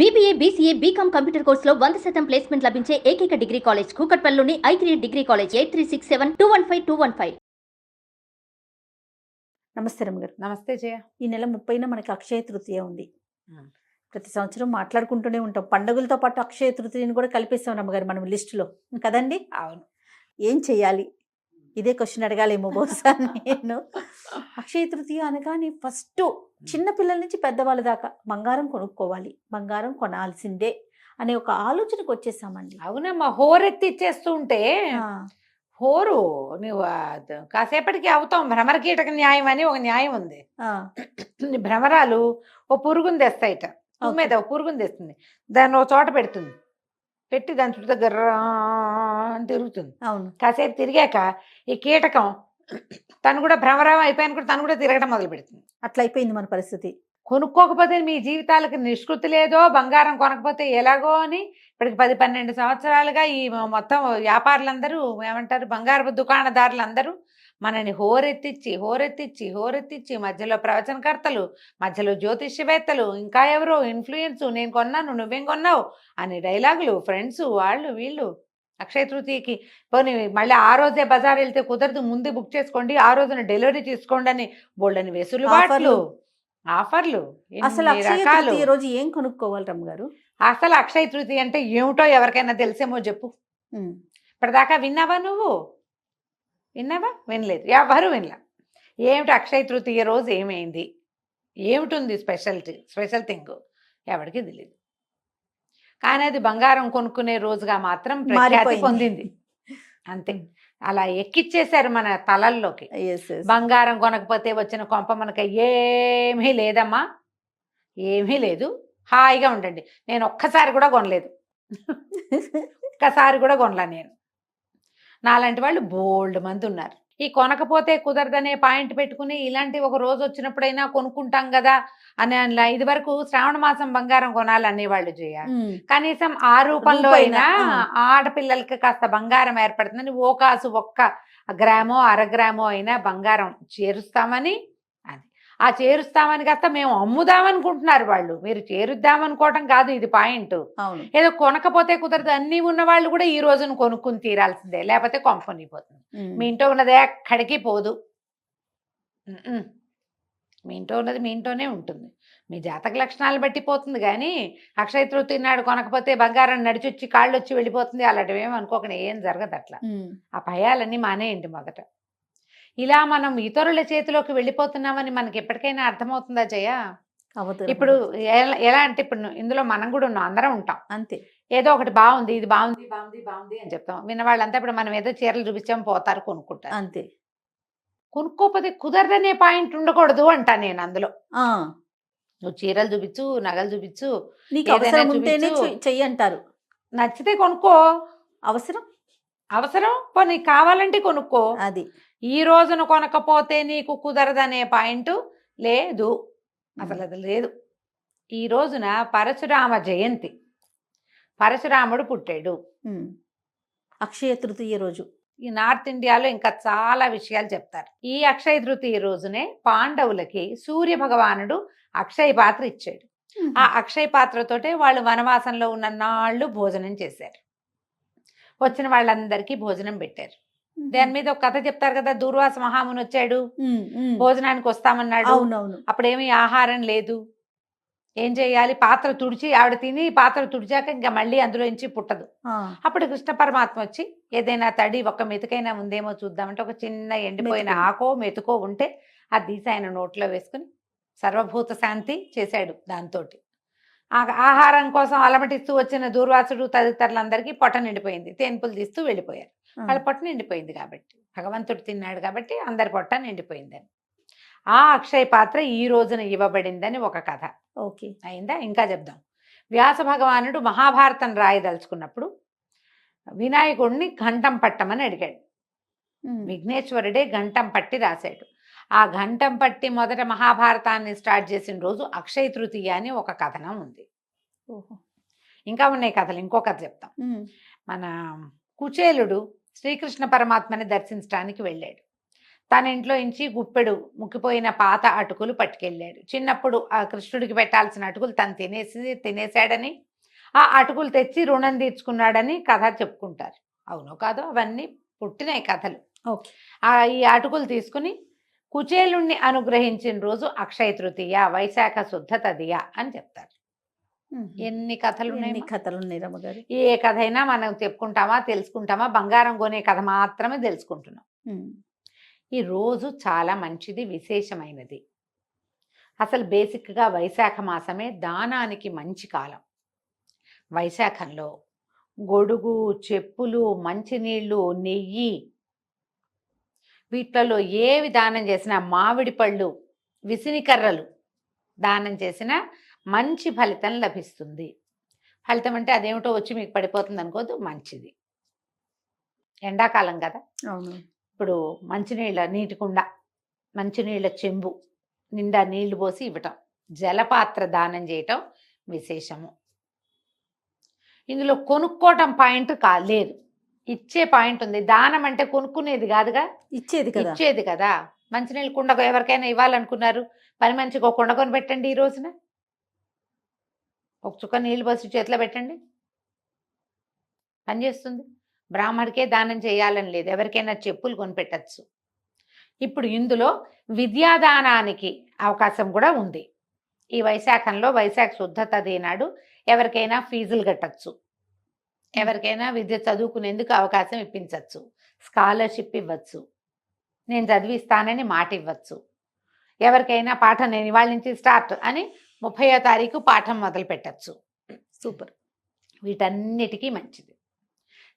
BBA, BCA, BCom computer కోర్సులో 100% placement లభించే ఏకైక డిగ్రీ కాలేజ్ కూకట్పల్లిలోని i3 డిగ్రీ కాలేజ్ 8367215215. నమస్తే రమ్మగారు. నమస్తే జయ. ఈ నెల 30న మనకి అక్షయ తృతీయ ఉంది. ప్రతి సంవత్సరం మాట్లాడుకుంటూనే ఉంటాం. పండుగలతో పాటు అక్షయ తృతీయని కూడా కలిపేస్తాం రమ్మగారు మనం లిస్టులో కదండి. అవును. ఏం చెయ్యాలి? ఇదే క్వశ్చన్ అడగాలేమో బహుశా నేను. అక్షయ తృతీయ అనగానే ఫస్ట్ చిన్న పిల్లల నుంచి పెద్దవాళ్ళ దాకా బంగారం కొనుక్కోవాలి, బంగారం కొనాల్సిందే అనే ఒక ఆలోచనకు వచ్చేసామండి. అవునమ్మా, హోరెత్తి ఇచ్చేస్తూ ఉంటే హోరు నువ్వు కాసేపటికి అవుతాం. భ్రమర కీటక న్యాయం అని ఒక న్యాయం ఉంది. భ్రమరాలు ఓ పురుగుని తెస్తాయిట, మీద ఓ పురుగుని తెస్తుంది, దాన్ని ఒక చోట పెడుతుంది, పెట్టి దాని చుట్టూ దగ్గర అని తిరుగుతుంది. అవును. కాసేపు తిరిగాక ఈ కీటకం తను కూడా భ్రమరం అయిపోయాను కూడా తను కూడా తిరగడం మొదలు పెడుతుంది. అట్లా అయిపోయింది మన పరిస్థితి. కొనుక్కోకపోతే మీ జీవితాలకు నిష్కృతి లేదో, బంగారం కొనకపోతే ఎలాగో అని ఇప్పటికి 10-12 సంవత్సరాలుగా ఈ మొత్తం వ్యాపారులందరూ ఏమంటారు, బంగారపు దుకాణదారులందరూ మనని హోరెత్తిచ్చి మధ్యలో ప్రవచనకర్తలు, మధ్యలో జ్యోతిష్యవేత్తలు, ఇంకా ఎవరో ఇన్ఫ్లుయెన్స్, నేను కొన్నాను నువ్వేం కొన్నావు అని డైలాగులు, ఫ్రెండ్స్ వాళ్ళు వీళ్ళు. అక్షయ తృతీయకి పోనీ మళ్ళీ ఆ రోజే బజార్ వెళ్తే కుదరదు, ముందు బుక్ చేసుకోండి, ఆ రోజున డెలివరీ తీసుకోండి అని బోల్డని వెసులుబాట్లు, ఆఫర్లు, అసలు అక్షయ తృతీయ రోజు ఏం కొనుక్కోవాలి రమ్మగారు? అసలు అక్షయ తృతీయ అంటే ఏమిటో ఎవరికైనా తెలిసేమో చెప్పు. ఇప్పటిదాకా విన్నావా నువ్వు? విన్నావా? వినలేదు, ఎవరు వినలా. ఏమిటి అక్షయ తృతీయ రోజు ఏమైంది, ఏమిటి స్పెషల్ థింగ్ ఎవరికి తెలియదు. కానీ అది బంగారం కొనుక్కునే రోజుగా మాత్రం ప్రఖ్యాతి పొందింది. అంతే, అలా ఎక్కిచ్చేశారు మన తలల్లోకి. బంగారం కొనకపోతే వచ్చిన కొంప మనకి ఏమీ లేదమ్మా, ఏమీ లేదు, హాయిగా ఉండండి. నేను ఒక్కసారి కూడా కొనలేదు, ఒక్కసారి కూడా కొనలా నేను. నాలాంటి వాళ్ళు బోల్డ్ మంది ఉన్నారు. ఈ కొనకపోతే కుదరదనే పాయింట్ పెట్టుకుని ఇలాంటి ఒక రోజు వచ్చినప్పుడైనా కొనుక్కుంటాం కదా అని ఇది వరకు శ్రావణ మాసం బంగారం కొనాలనేవాళ్ళు చేయ. కనీసం ఆ రూపంలో అయినా ఆడపిల్లలకి కాస్త బంగారం ఏర్పడుతుందని ఓ కాసు 1 గ్రామో 1/2 గ్రామో అయినా బంగారం చేరుస్తామని, అది ఆ చేరుస్తామని కాస్త మేము అమ్ముదామనుకుంటున్నారు వాళ్ళు. మీరు చేరుద్దామనుకోవటం కాదు ఇది పాయింట్. ఏదో కొనకపోతే కుదరదు, అన్నీ ఉన్న వాళ్ళు కూడా ఈ రోజును కొనుక్కుని తీరాల్సిందే, లేకపోతే కొంపనిపోతుంది. మీ ఇంట్లో ఉన్నది ఎక్కడికి పోదు, మీ ఇంట్లో ఉన్నది మీ ఇంట్లోనే ఉంటుంది. మీ జాతక లక్షణాలు బట్టి పోతుంది. కానీ అక్షయ తృతీయ నాడు కొనకపోతే బంగారం నడిచొచ్చి కాళ్ళు వచ్చి వెళ్ళిపోతుంది అలాంటివి ఏమి అనుకోకుండా ఏం జరగదు. అట్లా ఆ భయాలన్నీ మానేయండి మొదట. ఇలా మనం ఇతరుల చేతిలోకి వెళ్ళిపోతున్నామని మనకి ఎప్పటికైనా అర్థమవుతుందా జయ? ఇప్పుడు ఎలా అంటే, ఇప్పుడు ఇందులో మనం కూడా ఉన్నాం, అందరం ఉంటాం అంతే. ఏదో ఒకటి బాగుంది, ఇది బాగుంది బాగుంది బాగుంది అని చెప్తాం. విన్నవాళ్ళంతా ఇప్పుడు మనం ఏదో చీరలు చూపించాం పోతారు, కొనుక్కుంటారు అంతే. కొనుక్కోకపోతే కుదరదనే పాయింట్ ఉండకూడదు అంటా నేను అందులో. నువ్వు చీరలు చూపించు, నగలు చూపించు, చెయ్యి అంటారు. నచ్చితే కొనుక్కో, అవసరం నీకు కావాలంటే కొనుక్కో. అది ఈ రోజున కొనకపోతే నీకు కుదరదనే పాయింట్ లేదు, అసలు అది లేదు. ఈ రోజున పరశురామ జయంతి, పరశురాముడు పుట్టాడు అక్షయ తృతీయ రోజు. ఈ నార్త్ ఇండియాలో ఇంకా చాలా విషయాలు చెప్తారు. ఈ అక్షయ తృతీయ రోజునే పాండవులకి సూర్య భగవానుడు అక్షయ పాత్ర ఇచ్చాడు. ఆ అక్షయ పాత్రతోటే వాళ్ళు వనవాసంలో ఉన్న నాళ్ళు భోజనం చేశారు. వచ్చిన వాళ్ళందరికీ భోజనం పెట్టారు. దాని మీద ఒక కథ చెప్తారు కదా, దూర్వాస మహాముని వచ్చాడు, భోజనానికి వస్తామన్నాడు. అప్పుడేమీ ఆహారం లేదు, ఏం చేయాలి, పాత్ర తుడిచి ఆవిడ తిని పాత్ర తుడిచాక ఇంకా మళ్ళీ అందులో నుంచి పుట్టదు. అప్పుడు కృష్ణ పరమాత్మ వచ్చి ఏదైనా తడి ఒక మెతుకైనా ఉందేమో చూద్దామంటే ఒక చిన్న ఎండిపోయిన ఆకో మెతుకో ఉంటే అది తీసి ఆయన నోట్లో వేసుకుని సర్వభూత శాంతి చేశాడు. దాంతో ఆహారం కోసం అలమటిస్తూ వచ్చిన దూర్వాసుడు తదితరులందరికీ పొట్ట నిండిపోయింది. తేన్పులు తీస్తూ వెళ్ళిపోయారు. వాళ్ళ పొట్ట నిండిపోయింది కాబట్టి, భగవంతుడు తిన్నాడు కాబట్టి అందరి పొట్ట నిండిపోయిందని. ఆ అక్షయ పాత్ర ఈ రోజున ఇవ్వబడిందని ఒక కథ. ఓకే, అయిందా? ఇంకా చెప్దాం. వ్యాస భగవానుడు మహాభారతం రాయదలుచుకున్నప్పుడు వినాయకుడిని ఘంటం పట్టమని అడిగాడు. విఘ్నేశ్వరుడే ఘంటం పట్టి రాశాడు. ఆ ఘంటం పట్టి మొదట మహాభారతాన్ని స్టార్ట్ చేసిన రోజు అక్షయ తృతీయ అని ఒక కథనం ఉంది. ఇంకా ఉన్నాయి కథలు, ఇంకో కథ చెప్తాం. మన కుచేలుడు శ్రీకృష్ణ పరమాత్మని దర్శించడానికి వెళ్ళాడు. తన ఇంట్లో నుంచి గుప్పెడు ముక్కిపోయిన పాత అటుకులు పట్టుకెళ్ళాడు. చిన్నప్పుడు ఆ కృష్ణుడికి పెట్టాల్సిన అటుకులు తను తినేశాడని, ఆ అటుకులు తెచ్చి రుణం తీర్చుకున్నాడని కథ చెప్పుకుంటారు. అవునో కాదో అవన్నీ పుట్టినాయి కథలు. ఓకే. ఈ అటుకులు తీసుకుని కుచేలుణ్ణి అనుగ్రహించిన రోజు అక్షయ తృతీయ, వైశాఖ శుద్ధ తదియ అని చెప్తారు. ఎన్ని కథలు ఎన్ని ఉన్నాయి. కథలు ఉన్నాయి రమ్మగారు. ఏ కథ అయినా మనం చెప్పుకుంటామా, తెలుసుకుంటామా? బంగారం కొనే కథ మాత్రమే తెలుసుకుంటున్నాం. ఈ రోజు చాలా మంచిది, విశేషమైనది. అసలు బేసిక్గా వైశాఖ మాసమే దానానికి మంచి కాలం. వైశాఖంలో గొడుగు, చెప్పులు, మంచినీళ్ళు, నెయ్యి, వీటిలలో ఏవి దానం చేసినా, మామిడి పళ్ళు, విసినికర్రలు దానం చేసినా మంచి ఫలితం లభిస్తుంది. ఫలితం అంటే అదేమిటో వచ్చి మీకు పడిపోతుంది అనుకోదు, మంచిది. ఎండాకాలం కదా, అవును. ఇప్పుడు మంచినీళ్ళ నీటి కుండ, మంచినీళ్ళ చెంబు నిండా నీళ్లు పోసి ఇవ్వటం, జలపాత్ర దానం చేయటం విశేషము. ఇందులో కొనుక్కోవటం పాయింట్ లేదు, ఇచ్చే పాయింట్ ఉంది. దానం అంటే కొనుక్కునేది కాదుగా, ఇచ్చేది కదా. మంచినీళ్ళ కుండ ఎవరికైనా ఇవ్వాలనుకున్నారు, పని మంచిగా ఒక కుండ కొని పెట్టండి. ఈ రోజున ఒక చుక్క నీళ్ళు పోసి చేతిలో పెట్టండి, పనిచేస్తుంది. బ్రాహ్మడికే దానం చేయాలని లేదు, ఎవరికైనా చెప్పులు కొనిపెట్టచ్చు. ఇప్పుడు ఇందులో విద్యాదానానికి అవకాశం కూడా ఉంది. ఈ వైశాఖంలో వైశాఖ శుద్ధ తది నాడు ఎవరికైనా ఫీజులు కట్టచ్చు, ఎవరికైనా విద్య చదువుకునేందుకు అవకాశం ఇప్పించవచ్చు, స్కాలర్షిప్ ఇవ్వచ్చు, నేను చదివిస్తానని మాట ఇవ్వచ్చు. ఎవరికైనా పాఠం నేను ఇవాళ నుంచి స్టార్ట్ అని 30వ తారీఖు పాఠం మొదలు పెట్టచ్చు. సూపర్. వీటన్నిటికీ మంచిది.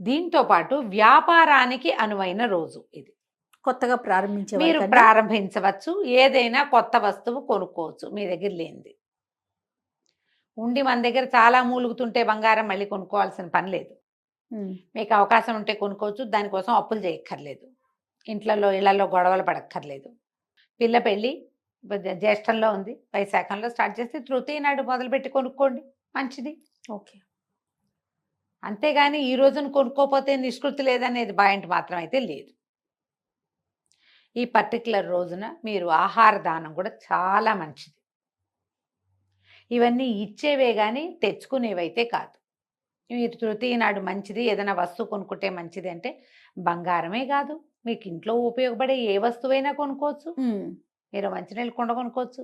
దీంతో పాటు వ్యాపారానికి అనువైన రోజు ఇది. కొత్తగా ప్రారంభించే మీరు ప్రారంభించవచ్చు, ఏదైనా కొత్త వస్తువు కొనుక్కోవచ్చు మీ దగ్గర లేనిది. ఉండి మన దగ్గర చాలా మూలుగుతుంటే బంగారం మళ్ళీ కొనుక్కోవాల్సిన పని లేదు. మీకు అవకాశం ఉంటే కొనుక్కోవచ్చు, దానికోసం అప్పులు చేయక్కర్లేదు, ఇళ్లలో గొడవలు పడక్కర్లేదు. పిల్ల పెళ్ళి జ్యేష్ఠంలో ఉంది, వైశాఖంలో స్టార్ట్ చేస్తే తృతీయ నాడు మొదలుపెట్టి కొనుక్కోండి, మంచిది. ఓకే. అంతేగాని ఈ రోజున కొనుక్కోపోతే నిష్కృతి లేదనేది పాయింట్ మాత్రం అయితే లేదు. ఈ పర్టికులర్ రోజున మీరు ఆహార దానం కూడా చాలా మంచిది. ఇవన్నీ ఇచ్చేవే కానీ తెచ్చుకునేవైతే కాదు. మీరు తృతీయ నాడు మంచిది, ఏదైనా వస్తువు కొనుక్కుంటే మంచిది అంటే బంగారమే కాదు, మీకు ఇంట్లో ఉపయోగపడే ఏ వస్తువైనా కొనుక్కోవచ్చు. మీరు మంచినీళ్ళు కుండ కొనుక్కోవచ్చు,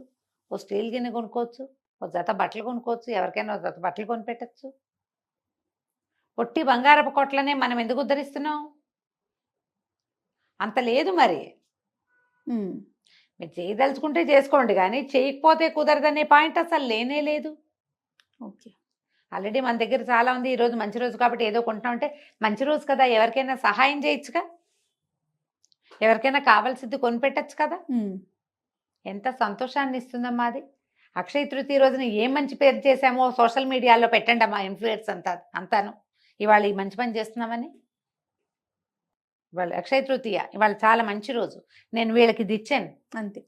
ఓ స్టీల్ గిన్నె కొనుక్కోవచ్చు, ఒక జత బట్టలు కొనుక్కోవచ్చు, ఎవరికైనా ఒక జత బట్టలు కొనిపెట్టచ్చు. పొట్టి బంగారపు కొట్లనే మనం ఎందుకు ఉద్ధరిస్తున్నాం? అంత లేదు మరి. మీరు చేయదలుచుకుంటే చేసుకోండి, కానీ చేయకపోతే కుదరదనే పాయింట్ అసలు లేనే లేదు. ఓకే. ఆల్రెడీ మన దగ్గర చాలా ఉంది. ఈరోజు మంచి రోజు కాబట్టి ఏదో కొంటున్నామంటే మంచి రోజు కదా, ఎవరికైనా సహాయం చేయొచ్చుగా, ఎవరికైనా కావాల్సింది కొనిపెట్టచ్చు కదా. ఎంత సంతోషాన్ని ఇస్తుందమ్మా అది. అక్షయ తృతీయ రోజున ఏం మంచి పేరు చేశామో సోషల్ మీడియాలో పెట్టండి అమ్మా, ఇన్ఫ్లుయెన్స్ అంతాను ఇవాళ ఈ మంచి పని చేస్తున్నామని. ఇవాళ అక్షయ తృతీయ, ఇవాళ చాలా మంచి రోజు, నేను వీళ్ళకి ఇది ఇచ్చాను అంతే.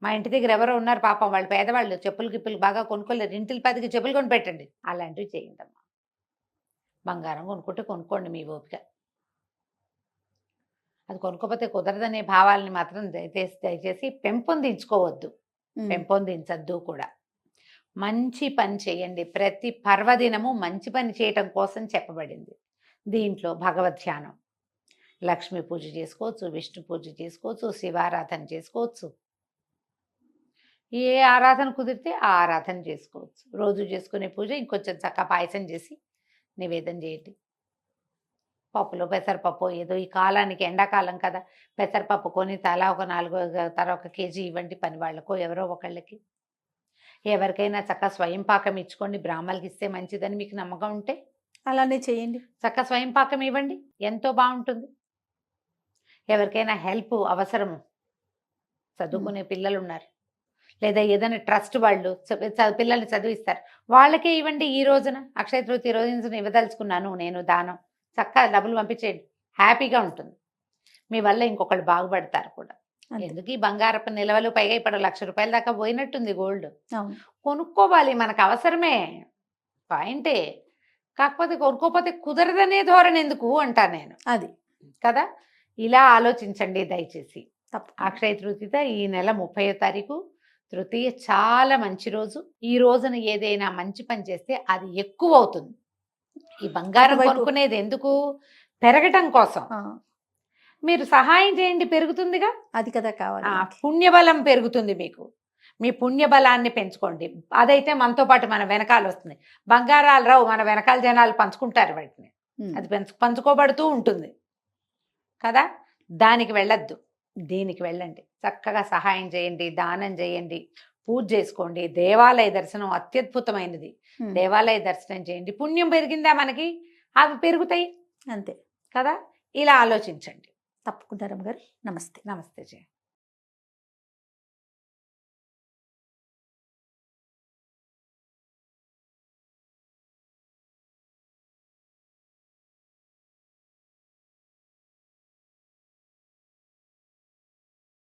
మా ఇంటి దగ్గర ఎవరో ఉన్నారు పాపం, వాళ్ళు పేదవాళ్ళు, చెప్పులు గిప్పులు బాగా కొనుక్కోలేరు, ఇంటికి 10కి చెప్పులు కొని పెట్టండి, అలాంటివి చేయండి అమ్మా. బంగారం కొనుక్కుంటే కొనుక్కోండి మీ ఓపిక. అది కొనుక్కోపోతే కుదరదనే భావాలని మాత్రం దయచేసి పెంపొందించుకోవద్దు, పెంపొందించద్దు కూడా. మంచి పని చేయండి. ప్రతి పర్వదినము మంచి పని చేయటం కోసం చెప్పబడింది. దీంట్లో భగవద్ ధ్యానం, లక్ష్మీ పూజ చేసుకోవచ్చు, విష్ణు పూజ చేసుకోవచ్చు, శివారాధన చేసుకోవచ్చు, ఏ ఆరాధన కుదిరితే ఆ ఆరాధన చేసుకోవచ్చు. రోజు చేసుకునే పూజ ఇంకొంచెం చక్కగా పాయసం చేసి నివేదన చేయండి. పప్పులో పెసరపప్పు ఏదో ఈ కాలానికి ఎండాకాలం కదా, పెసరపప్పు కొని తలా ఒక 1 కేజీ ఇవ్వండి పని వాళ్ళకో ఎవరో ఒకళ్ళకి. ఎవరికైనా చక్కగా స్వయం పాకం ఇచ్చుకోండి, బ్రాహ్మణులకి ఇస్తే మంచిదని మీకు నమ్మకం ఉంటే అలానే చేయండి. చక్కగా స్వయం పాకం ఇవ్వండి, ఎంతో బాగుంటుంది. ఎవరికైనా హెల్ప్ అవసరము, చదువుకునే పిల్లలు ఉన్నారు, లేదా ఏదైనా ట్రస్ట్ వాళ్ళు పిల్లల్ని చదివిస్తారు, వాళ్ళకే ఇవ్వండి. ఈ రోజున అక్షయ తృతీయ రోజున ఇవ్వదలుచుకున్నాను నేను దానం, చక్కగా డబ్బులు పంపించేయండి, హ్యాపీగా ఉంటుంది. మీ వల్ల ఇంకొకళ్ళు బాగుపడతారు కూడా. ఎందుకు ఈ బంగారపు నిల్వలు, పైగా ఇప్పుడు 1,00,000 రూపాయల దాకా పోయినట్టుంది గోల్డ్. కొనుక్కోవాలి, మనకు అవసరమే, పాయింటే. కాకపోతే కొనుక్కోపోతే కుదరదనే ధోరణి ఎందుకు అంటా నేను, అది కదా. ఇలా ఆలోచించండి దయచేసి. తప్పకుండా. అక్షయ తృతీయ ఈ నెల 30వ తారీఖు తృతీయ చాలా మంచి రోజు. ఈ రోజున ఏదైనా మంచి పని చేస్తే అది ఎక్కువ అవుతుంది. ఈ బంగారం అటువైపు- కొనుక్కునేది ఎందుకు? పెరగటం కోసం. ఆ, మీరు సహాయం చేయండి, పెరుగుతుందిగా. అది కదా కావాలి మనకి. పుణ్యబలం పెరుగుతుంది మీకు. మీ పుణ్యబలాన్ని పెంచుకోండి. అదైతే మనతో పాటు మన వెనకాల వస్తుంది. బంగారాలు రావు, మన వెనకాల జనాలు పంచుకుంటారు వాటిని. ఉమ్. అది పంచుకోబడుతూ ఉంటుంది కదా. దానికి వెళ్ళొద్దు, దీనికి వెళ్ళండి. చక్కగా సహాయం చేయండి, దానం చేయండి, పూజ చేసుకోండి. దేవాలయ దర్శనం అత్యద్భుతమైనది. ఉమ్. దేవాలయ దర్శనం చేయండి. పుణ్యం పెరిగిందా మనకి, అవి పెరుగుతాయి అంతే. కదా. ఇలా ఆలోచించండి. తప్పకుండా రమ్మగారు. నమస్తే. నమస్తే జయ.